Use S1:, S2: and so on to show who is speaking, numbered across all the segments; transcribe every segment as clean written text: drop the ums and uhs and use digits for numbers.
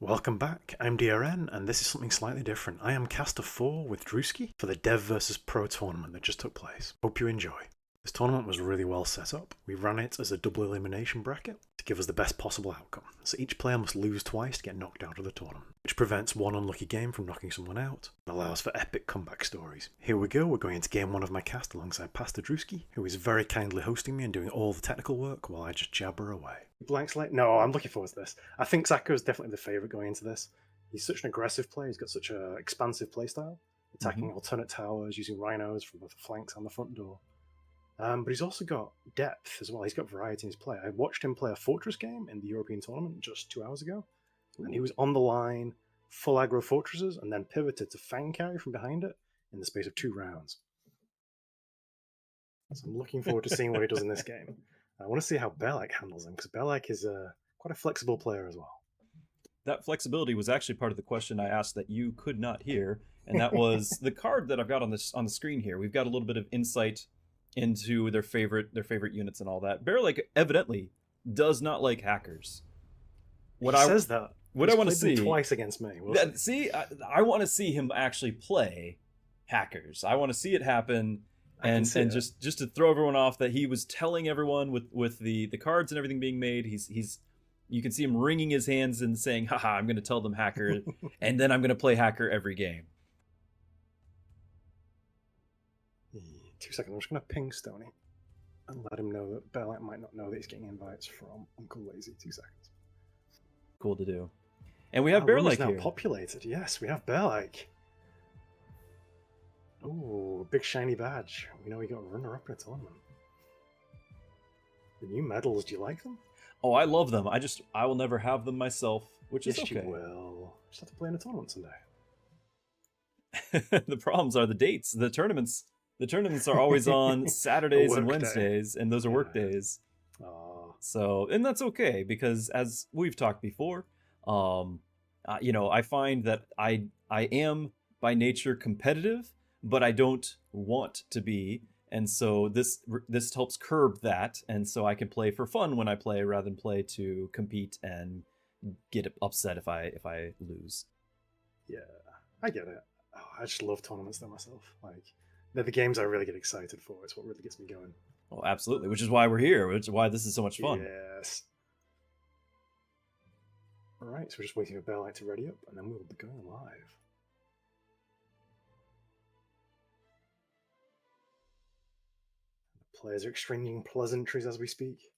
S1: Welcome back, I'm DRN, and this is something slightly different. I am caster 4 with Drewski for the Dev vs Pro tournament that just took place. Hope you enjoy. This tournament was really well set up. We ran it as a double elimination bracket to give us the best possible outcome. So each player must lose twice to get knocked out of the tournament, which prevents one unlucky game from knocking someone out and allows for epic comeback stories. Here we go, we're going into game 1 of my cast alongside Pastor Drewski, who is very kindly hosting me and doing all the technical work while I just jabber away. Blank slate? No, I'm looking forward to this. I think Sacco is definitely the favourite going into this. He's such an aggressive player, he's got such an expansive playstyle, attacking alternate towers, using rhinos from both the flanks and the front door. But he's also got depth as well. He's got variety in his play. I watched him play a Fortress game in the European tournament just 2 hours ago, and he was on the line, full aggro Fortresses, and then pivoted to Fang carry from behind it in the space of 2 rounds. So I'm looking forward to seeing what he does in this game. I want to see how Bearlike handles him, because Bearlike is quite a flexible player as well.
S2: That flexibility was actually part of the question I asked that you could not hear, and that was the card that I've got on the screen here. We've got a little bit of insight into their favorite units and all that. Bearlike evidently does not like hackers.
S1: He says that.
S2: What I want to see
S1: twice against me.
S2: I want to see him actually play hackers. I want to see it happen, and just to throw everyone off that he was telling everyone with the cards and everything being made. He's you can see him wringing his hands and saying, "Haha, I'm going to tell them hacker, and then I'm going to play hacker every game."
S1: 2 seconds, I'm just going to ping Stoney and let him know that Bearlike might not know that he's getting invites from Uncle Lazy. 2 seconds.
S2: Cool to do. And we have Bearlike
S1: now
S2: here.
S1: Populated. Yes, we have Bearlike. Oh, big shiny badge. We know we got a runner-up in a tournament. The new medals, do you like them?
S2: Oh, I love them. I will never have them myself, which is okay.
S1: Yes, you will. Just have to play in a tournament someday.
S2: The problems are the dates. The tournaments are always on Saturdays and Wednesdays, and those are work days. So, and that's okay, because as we've talked before, I find that I am by nature competitive, but I don't want to be, and so this helps curb that, and so I can play for fun when I play rather than play to compete and get upset if I lose.
S1: Yeah, I get it. Oh, I just love tournaments though myself. Like, they're the games I really get excited for. It's what really gets me going.
S2: Oh, absolutely. Which is why we're here. Which is why this is so much fun.
S1: Yes. All right, so we're just waiting for Bearlike to ready up, and then we'll be going live. The players are exchanging pleasantries as we speak.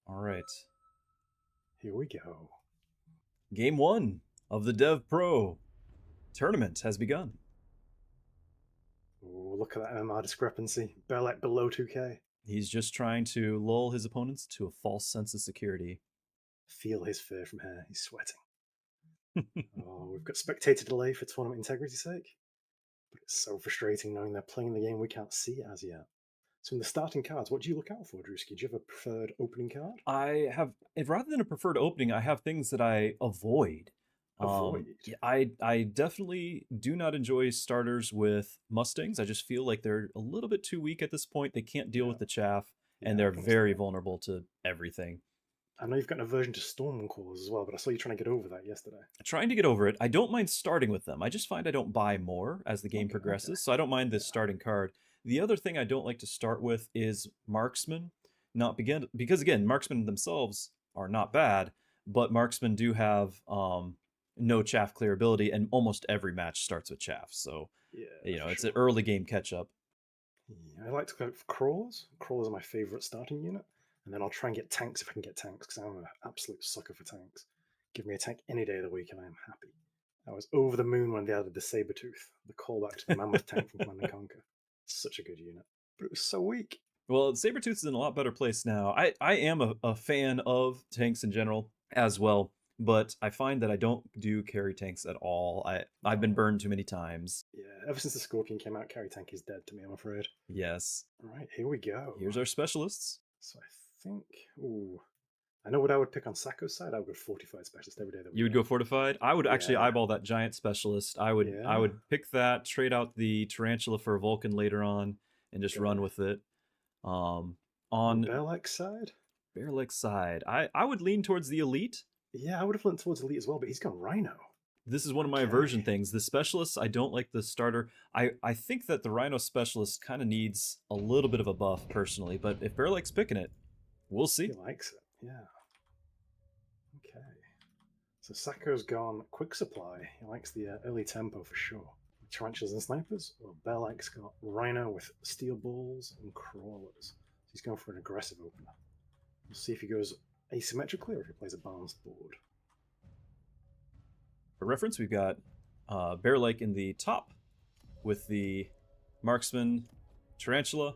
S2: All right.
S1: Here we go.
S2: Game 1 of the Dev Pro tournament has begun.
S1: Oh, look at that MMR discrepancy. Bearlike below 2k.
S2: He's just trying to lull his opponents to a false sense of security.
S1: Feel his fear from here. He's sweating. Oh, we've got spectator delay for tournament integrity's sake. But it's so frustrating knowing they're playing the game we can't see it as yet. So in the starting cards, what do you look out for, Drewski? Do you have a preferred opening card?
S2: I have, rather than a preferred opening, I have things that I avoid. I definitely do not enjoy starters with Mustangs. I just feel like they're a little bit too weak at this point. They can't deal with the chaff, and they're very vulnerable to everything.
S1: I know you've got an aversion to Stormcalls as well, but I saw you trying to get over that yesterday.
S2: Trying to get over it. I don't mind starting with them. I just find I don't buy more as the game progresses, so I don't mind this starting card. The other thing I don't like to start with is Marksman. Because again, Marksmen themselves are not bad, but Marksmen do have no chaff clear ability, and almost every match starts with chaff. So, it's an early game catch up.
S1: Yeah, I like to go for crawlers. Crawlers are my favorite starting unit. And then I'll try and get tanks if I can get tanks, because I'm an absolute sucker for tanks. Give me a tank any day of the week and I am happy. I was over the moon when they added the Sabertooth, the callback to the Mammoth tank from Command & Conquer. Such a good unit. But it was so weak.
S2: Well, Sabertooth is in a lot better place now. I am a fan of tanks in general as well, but I find that I don't do carry tanks at all. I've been burned too many times.
S1: Yeah, ever since the Scorpion came out, carry tank is dead to me, I'm afraid.
S2: Yes.
S1: All right, here we go.
S2: Here's our specialists.
S1: So I think, I know what I would pick on Sacco's side. I would go Fortified Specialist every day.
S2: You would go Fortified? I would actually eyeball that Giant Specialist. I would pick that, trade out the Tarantula for a Vulcan later on, and just run with it. On
S1: Bearlike's side?
S2: Bearlike side. I would lean towards the elite.
S1: Yeah, I would have leaned towards elite as well, but he's got Rhino.
S2: This is one of my aversion things. The specialists, I don't like the starter. I think that the Rhino specialist kind of needs a little bit of a buff personally, but if Bearlike's picking it, we'll see.
S1: He likes it, yeah. Okay. So Sacco's gone quick supply. He likes the early tempo for sure. Tarantulas and snipers. Well, Bearlike's got Rhino with steel balls and crawlers. So he's going for an aggressive opener. We'll see if he goes asymmetrically or if he plays a balanced board.
S2: For reference, we've got Bearlike in the top with the Marksman Tarantula,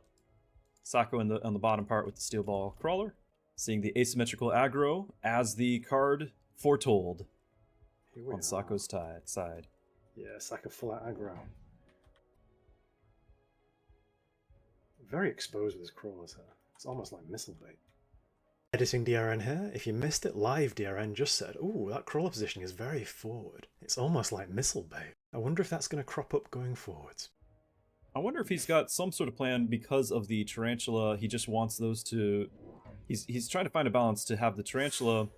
S2: Sacco on the bottom part with the Steel Ball Crawler, seeing the asymmetrical aggro as the card foretold on Sacco's side.
S1: Yeah, Sacco full out aggro. Very exposed with his crawlers here. It's almost like missile bait. Editing DRN here. If you missed it live, DRN just said, "Ooh, that crawler positioning is very forward. It's almost like missile bait." I wonder if that's going to crop up going forwards.
S2: I wonder if he's got some sort of plan because of the Tarantula. He just wants those to... He's trying to find a balance to have the Tarantula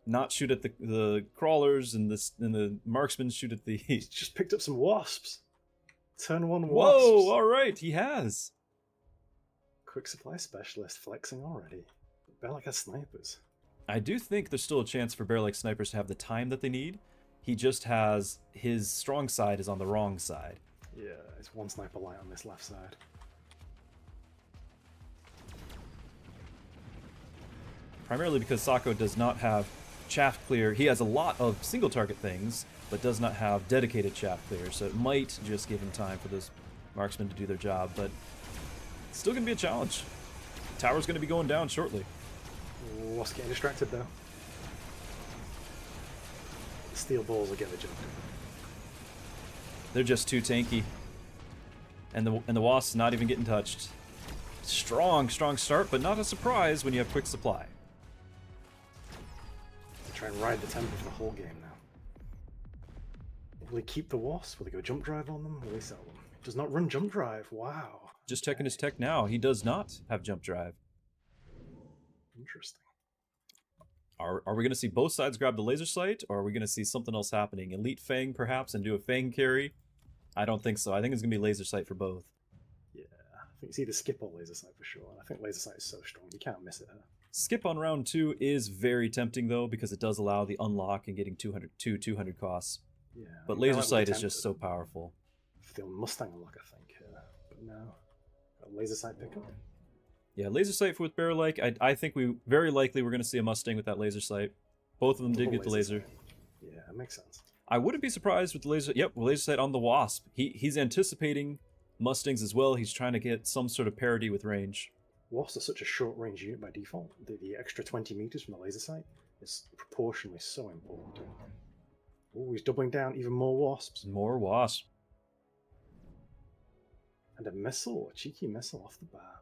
S2: not shoot at the crawlers and the marksmen shoot at the...
S1: He's just picked up some wasps. Turn 1 wasps.
S2: Whoa, alright, he has.
S1: Quick supply specialist flexing already. Bearlike has snipers.
S2: I do think there's still a chance for Bearlike snipers to have the time that they need. He just has... His strong side is on the wrong side.
S1: Yeah, it's one sniper light on this left side.
S2: Primarily because Sacco does not have chaff clear. He has a lot of single target things, but does not have dedicated chaff clear, so it might just give him time for those marksmen to do their job, but it's still going to be a challenge. Tower's going to be going down shortly.
S1: Wasp getting distracted though. Steel balls will get the job.
S2: They're just too tanky. And the Wasp's not even getting touched. Strong start, but not a surprise when you have quick supply.
S1: Try and ride the tempo for the whole game now. Will he keep the Wasp? Will he go jump drive on them? Will he sell them? He does not run jump drive. Wow.
S2: Just checking his tech now. He does not have jump drive.
S1: Interesting.
S2: Are we going to see both sides grab the laser sight, or are we going to see something else happening? Elite Fang, perhaps, and do a Fang carry? I don't think so. I think it's going to be laser sight for both.
S1: Yeah, I think it's either skip or laser sight for sure. I think laser sight is so strong, you can't miss it.
S2: Skip on round 2 is very tempting, though, because it does allow the unlock and getting 200 costs.
S1: Yeah,
S2: but laser sight is just so powerful.
S1: The Mustang unlock, I think. But no. A laser sight pickup?
S2: Yeah, laser sight with Bearlike. I think we're going to see a Mustang with that laser sight. Both of them did get the laser.
S1: Yeah, it makes sense.
S2: I wouldn't be surprised with the laser. Yep, laser sight on the Wasp. He's anticipating Mustangs as well. He's trying to get some sort of parity with range.
S1: Wasps are such a short range unit by default. The extra 20 meters from the laser sight is proportionally so important. Oh, he's doubling down even more Wasps.
S2: More Wasps.
S1: And a missile, a cheeky missile off the bat.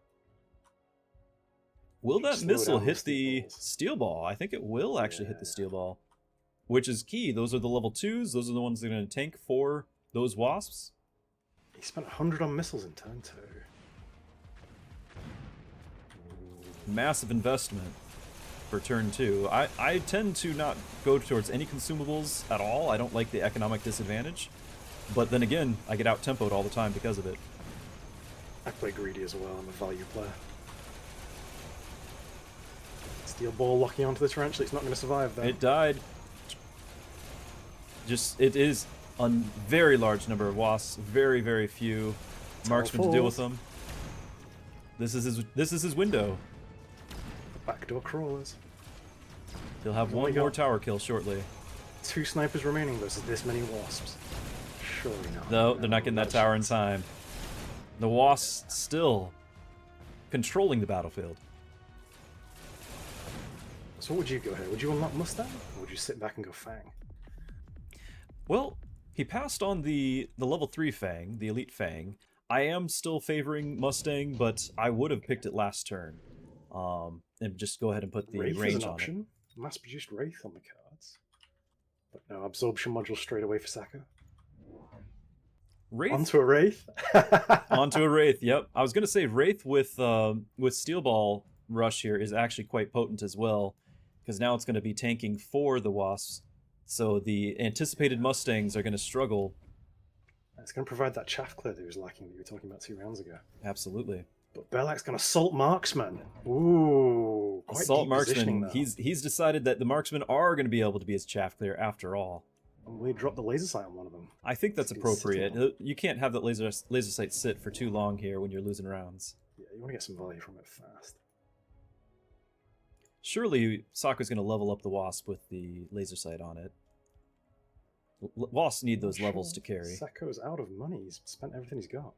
S2: Will that missile hit the steel ball? I think it will actually hit the steel ball, which is key. Those are the level 2s. Those are the ones that are going to tank for those Wasps.
S1: He spent 100 on missiles in turn 2.
S2: Massive investment for turn 2. I tend to not go towards any consumables at all. I don't like the economic disadvantage. But then again, I get out-tempoed all the time because of it.
S1: I play greedy as well. I'm a value player. Steel ball locking onto the tarantula. It's not going to survive though.
S2: It died. It is a very large number of Wasps. Very, very few marksmen to deal with them. This is his window.
S1: Backdoor crawlers.
S2: He'll have one more tower kill shortly.
S1: 2 snipers remaining versus this many Wasps. Surely not.
S2: No, they're not getting that tower in time. The Wasps still controlling the battlefield.
S1: So what would you go here? Would you unlock Mustang? Or would you sit back and go Fang?
S2: Well, he passed on the level 3 Fang, the Elite Fang. I am still favoring Mustang, but I would have picked it last turn. And just go ahead and put the
S1: Wraith
S2: range
S1: is an
S2: on
S1: option.
S2: it.
S1: Mass-produced Wraith on the cards. But no, absorption module straight away for Sacco.
S2: Wraith?
S1: Onto a Wraith?
S2: Onto a Wraith, yep. I was going to say Wraith with Steel Ball rush here is actually quite potent as well, because now it's going to be tanking for the Wasps. So the anticipated Mustangs are going to struggle.
S1: It's going to provide that chaff clear that he was lacking that you were talking about 2 rounds ago.
S2: Absolutely.
S1: But Bearlike's going to assault marksman. Ooh, quite
S2: assault
S1: deep
S2: marksman. He's decided that the marksmen are going to be able to be his chaff clear after all.
S1: And we drop the laser sight on one of them.
S2: I think that's appropriate. You can't have that laser sight sit for too long here when you're losing rounds.
S1: Yeah, you want to get some value from it fast.
S2: Surely Sokka's going to level up the Wasp with the laser sight on it. Wasps need those levels to carry.
S1: Sokka's out of money. He's spent everything he's got.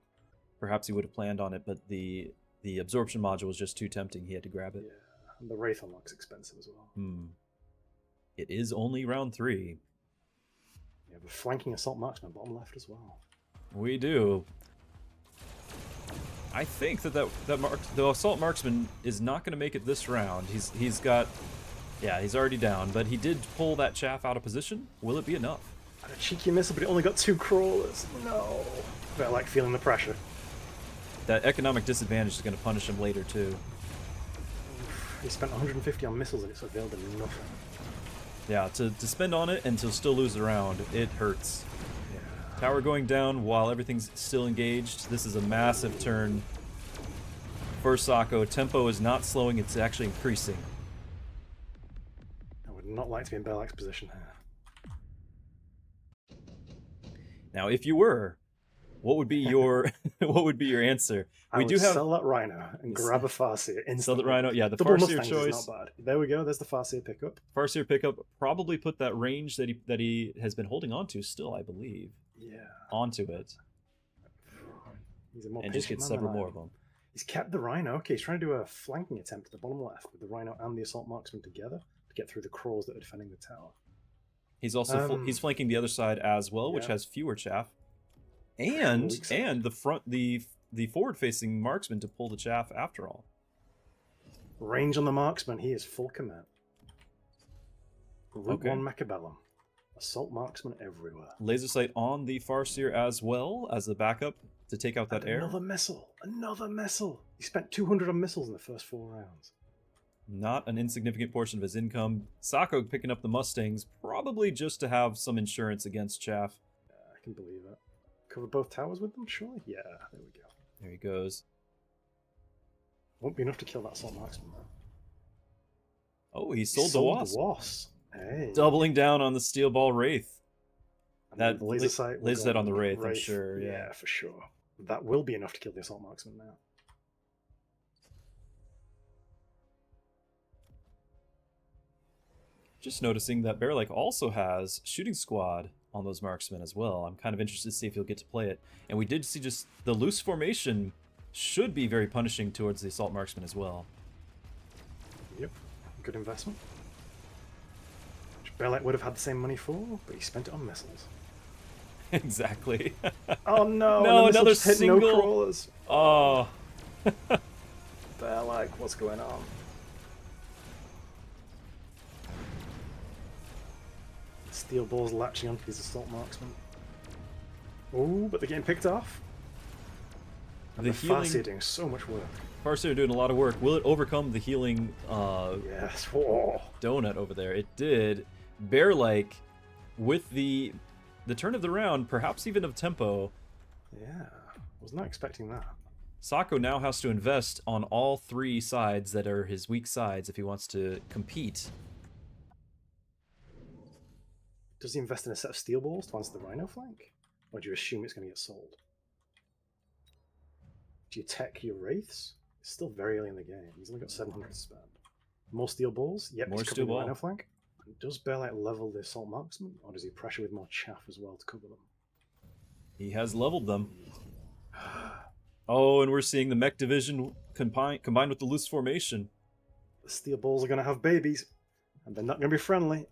S2: Perhaps he would have planned on it, but the absorption module was just too tempting. He had to grab it.
S1: Yeah, and the Wraith unlock's expensive as well.
S2: It is only round 3.
S1: Yeah, we're flanking assault marksman bottom left as well.
S2: We do. I think the assault marksman is not going to make it this round. He's already down, but he did pull that chaff out of position. Will it be enough?
S1: And a cheeky missile, but it only got 2 crawlers. No. They're like feeling the pressure.
S2: That economic disadvantage is going to punish him later too.
S1: He spent 150 on missiles and it's availed him nothing.
S2: Yeah, to spend on it and to still lose the round, it hurts.
S1: Yeah.
S2: Tower going down while everything's still engaged. This is a massive turn for Sokka. Tempo is not slowing, it's actually increasing.
S1: I would not like to be in Bearlike's position here.
S2: Now, if you were, what would be your answer?
S1: I would sell that Rhino and grab a Farseer instantly.
S2: Sell the Rhino, yeah, the
S1: Double
S2: Farseer
S1: Mustangs
S2: choice.
S1: is not bad. There we go, there's the Farseer pickup.
S2: Farseer pickup probably put that range that he has been holding on to still, I believe.
S1: Yeah.
S2: Onto it.
S1: He's a more
S2: and just get several more of them.
S1: He's kept the Rhino. Okay, he's trying to do a flanking attempt at the bottom left with the Rhino and the Assault Marksman together to get through the crawls that are defending the tower.
S2: He's also he's flanking the other side as well, which has fewer chaff. And the forward-facing marksman to pull the chaff after all.
S1: Range on the marksman, he is full command. Route 1 Mechabellum. Assault marksman everywhere.
S2: Laser sight on the Farseer as well as the backup to take out that air.
S1: Another missile! Another missile! He spent 200 on missiles in the first 4 rounds.
S2: Not an insignificant portion of his income. Sokka picking up the Mustangs, probably just to have some insurance against chaff.
S1: Yeah, I can believe it. Cover both towers with them, surely? Yeah, there we go.
S2: There he goes.
S1: Won't be enough to kill that assault marksman, though.
S2: Oh, he sold the Wasp.
S1: The Wasp. Hey.
S2: Doubling down on the Steel Ball Wraith.
S1: And that laser sight
S2: on the Wraith, I'm sure.
S1: Yeah, for sure. That will be enough to kill the assault marksman now.
S2: Just noticing that Bearlike also has Shooting Squad on those marksmen as well. I'm kind of interested to see if he'll get to play it. And we did see just the loose formation should be very punishing towards the assault marksman as well.
S1: Yep, good investment. Which Bearlike would have had the same money for, but he spent it on missiles.
S2: Exactly.
S1: Oh no!
S2: No, another single.
S1: No crawlers.
S2: Oh.
S1: Bearlike, what's going on? Steel balls latching onto these assault marksmen. Oh, but they're getting picked off. And the Farseer doing so much work.
S2: Farseer doing a lot of work. Will it overcome the healing
S1: yes. Oh.
S2: donut over there? It did. Bearlike, with the turn of the round, perhaps even of tempo.
S1: Yeah, was not expecting that.
S2: Sokka now has to invest on all 3 sides that are his weak sides if he wants to compete.
S1: Does he invest in a set of steel balls to answer the Rhino flank? Or do you assume it's going to get sold? Do you tech your Wraiths? It's still very early in the game. He's only got 700 to spend. More steel balls? Yep,
S2: more
S1: he's
S2: steel
S1: covering the
S2: ball.
S1: Rhino flank. Does Bearlike level the assault marksman? Or does he pressure with more chaff as well to cover them?
S2: He has leveled them. Oh, and we're seeing the mech division combined with the loose formation.
S1: The steel balls are going to have babies. And they're not going to be friendly.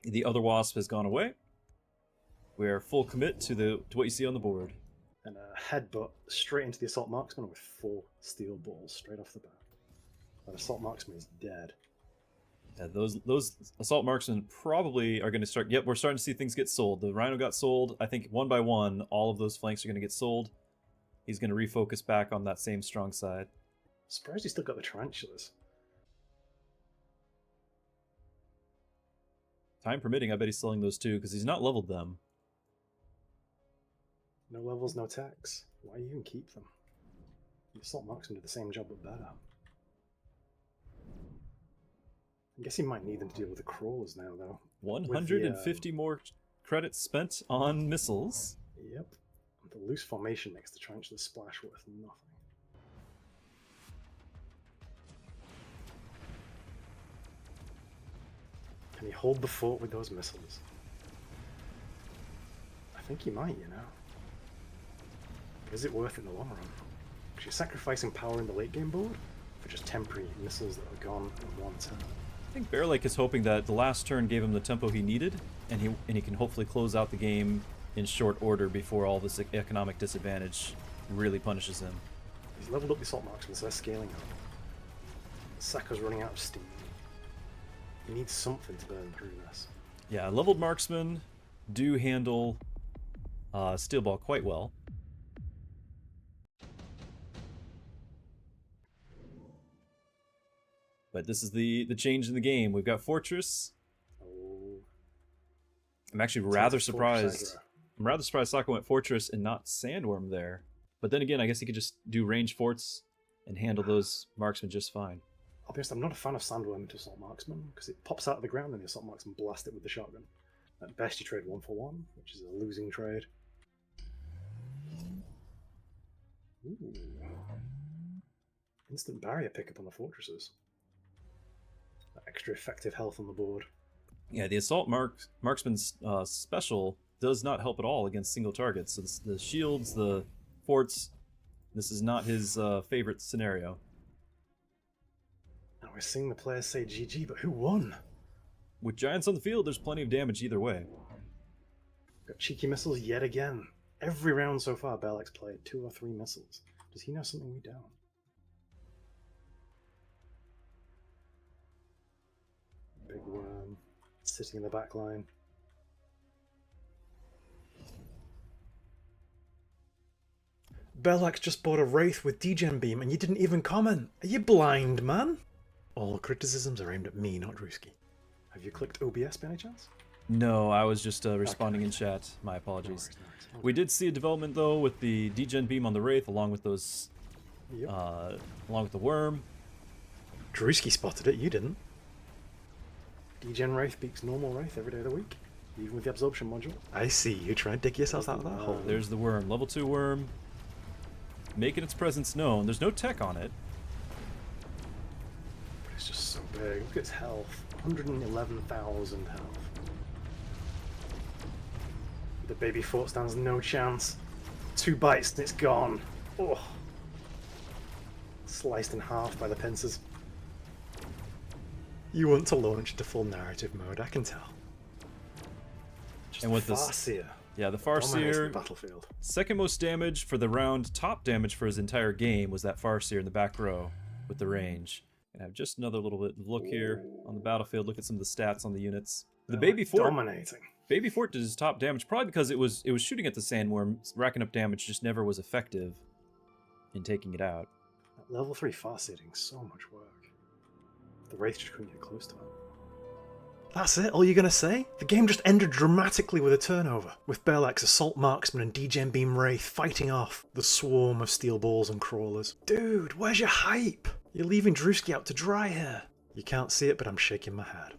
S2: The other Wasp has gone away. We are full commit to what you see on the board.
S1: And a headbutt straight into the assault marksman with 4 steel balls straight off the bat. That assault marksman is dead.
S2: Yeah, those assault marksmen probably are going to start. Yep, we're starting to see things get sold. The Rhino got sold. I think 1 by 1, all of those flanks are going to get sold. He's going to refocus back on that same strong side.
S1: Surprised he's still got the tarantulas.
S2: Time permitting, I bet he's selling those too, because he's not leveled them.
S1: No levels, no techs. Why even keep them? The assault marksmen do the same job but better. I guess he might need them to deal with the crawlers now, though.
S2: 150 more credits spent on missiles.
S1: Yep. The loose formation makes the tarantula splash worth nothing. Can he hold the fort with those missiles? I think he might, you know. Is it worth it in the long run? Because you're sacrificing power in the late game board for just temporary missiles that are gone in one turn.
S2: I think Bearlike is hoping that the last turn gave him the tempo he needed, and he can hopefully close out the game in short order before all this economic disadvantage really punishes him.
S1: He's leveled up the assault marksman, so they're scaling up. Sacco's running out of steam. He needs something to burn through this.
S2: Yeah, leveled marksmen do handle steel ball quite well. But this is the change in the game. We've got Fortress.
S1: Oh.
S2: I'm actually rather surprised. I'm rather surprised Sacco went Fortress and not Sandworm there. But then again, I guess he could just do range forts and handle those marksmen just fine.
S1: I'll be honest, I'm not a fan of Sandworm into Assault Marksman, because it pops out of the ground and the Assault Marksman blast it with the shotgun. At best you trade 1 for 1, which is a losing trade. Ooh. Instant barrier pickup on the fortresses. That extra effective health on the board.
S2: Yeah, the Assault Marksman's special does not help at all against single targets. So the shields, the forts, this is not his favorite scenario.
S1: Now we're seeing the players say GG, but who won?
S2: With giants on the field, there's plenty of damage either way.
S1: Got cheeky missiles yet again. Every round so far, Bearlike's played 2 or 3 missiles. Does he know something we don't? Big worm sitting in the back line. Bearlike's just bought a Wraith with degen beam and you didn't even comment. Are you blind, man? All criticisms are aimed at me, not Drewski. Have you clicked OBS by any chance?
S2: No, I was just responding in chat. My apologies. No worries. We did see a development though with the degen beam on the Wraith, along with those, along with the worm.
S1: Drewski spotted it. You didn't. Degen Wraith beats normal Wraith every day of the week, even with the absorption module. I see you trying to dig yourself out of that hole.
S2: There's the worm, level 2 worm, making its presence known. There's no tech on it.
S1: But it's just so big. Look at its health. 111,000 health. The baby fort stands no chance. 2 bites and it's gone. Oh. Sliced in half by the pincers. You want to launch into full narrative mode, I can tell. Just
S2: and with
S1: the Farseer.
S2: Yeah, the Farseer,
S1: battlefield.
S2: Second most damage for the round, top damage for his entire game was that Farseer in the back row with the range. And I have just another little bit of look here on the battlefield. Look at some of the stats on the units. The baby fort,
S1: dominating.
S2: Baby fort did his top damage, probably because it was shooting at the sandworm, racking up damage, just never was effective in taking it out.
S1: That level 3 Farseer doing so much work. The Wraith just couldn't get close to it. That's it? All you're going to say? The game just ended dramatically with a turnover, with Bearlike's Assault Marksman and degen beam Wraith fighting off the swarm of steel balls and crawlers. Dude, where's your hype? You're leaving Drewski out to dry here. You can't see it, but I'm shaking my head.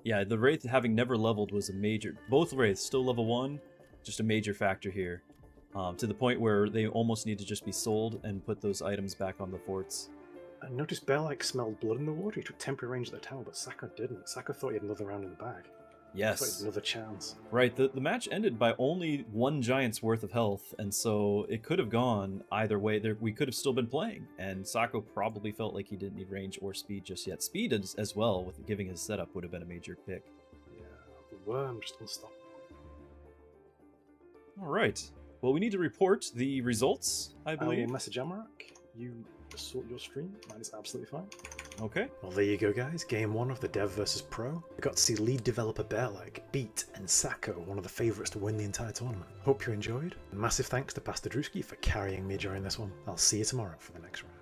S2: Yeah, the Wraith having never leveled was a major... Both Wraiths still level 1, just a major factor here. To the point where they almost need to just be sold and put those items back on the forts.
S1: I noticed Bearlike smelled blood in the water. He took temporary range at the tower, but Sacco didn't. Sacco thought he had another round in the bag.
S2: Yes.
S1: He thought he had another chance.
S2: Right, the match ended by only 1 giant's worth of health, and so it could have gone either way. We could have still been playing, and Sacco probably felt like he didn't need range or speed just yet. Speed as well, with giving his setup, would have been a major pick.
S1: Yeah, the worm just unstoppable.
S2: Alright, well we need to report the results, I believe.
S1: I will message Amarak. You sort your stream. Mine is absolutely fine.
S2: Okay.
S1: Well, there you go, guys. Game 1 of the Dev vs. Pro. We got to see lead developer Bearlike beat and Sacco, one of the favourites to win the entire tournament. Hope you enjoyed. And massive thanks to Pastor Drewski for carrying me during this one. I'll see you tomorrow for the next round.